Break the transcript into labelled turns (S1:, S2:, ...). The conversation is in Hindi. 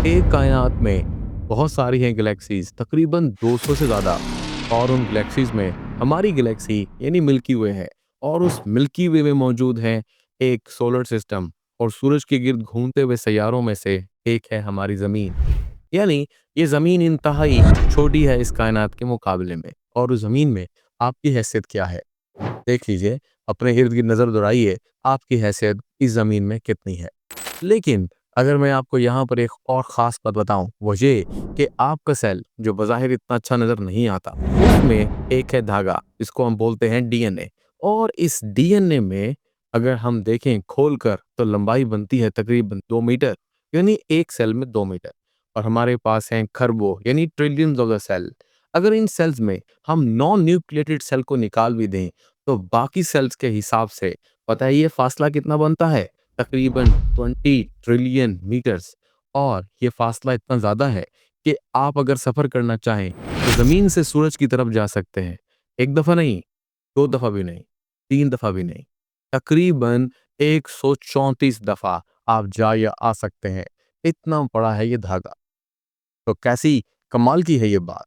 S1: एक कायनात में बहुत सारी हैं गैलेक्सीज, तकरीबन 200 से ज़्यादा। और उन गैलेक्सीज में हमारी गैलेक्सी यानी मिल्की वे है। और उस मिल्की वे में मौजूद है एक सोलर सिस्टम, और सूरज के गिर्द घूमते हुए सैयारों में से एक है हमारी ज़मीन। यानी ये ज़मीन इंतहाई छोटी है इस कायनात के मुकाबले में। और उस ज़मीन में आपकी हैसियत क्या है? देख लीजिए, अपने इर्द गिर्द नज़र दौड़ाइए, आपकी हैसियत इस ज़मीन में कितनी है। लेकिन अगर मैं आपको यहाँ पर एक और ख़ास बात बताऊँ, वो ये कि आपका सेल जो बज़ाहिर इतना अच्छा नज़र नहीं आता, उसमें एक है धागा, जिसको हम बोलते हैं डीएनए। और इस डीएनए में अगर हम देखें खोलकर, तो लंबाई बनती है तकरीबन 2 मीटर, यानी एक सेल में 2 मीटर। और हमारे पास हैं खरबों यानी ट्रिलियंस ऑफ द सेल। अगर इन सेल्स में हम नॉन न्यूक्लिएटेड सेल को निकाल भी दें, तो बाकी सेल्स के हिसाब से पता है ये फासला कितना बनता है? तकरीबन 20 ट्रिलियन मीटर्स। और ये फासला इतना ज़्यादा है कि आप अगर सफ़र करना चाहें, तो ज़मीन से सूरज की तरफ जा सकते हैं। 1 दफ़ा नहीं, 2 दफ़ा भी नहीं, 3 दफ़ा भी नहीं, तकरीबन 134 दफ़ा आप जा या आ सकते हैं। इतना बड़ा है ये धागा। तो कैसी कमाल की है ये बात।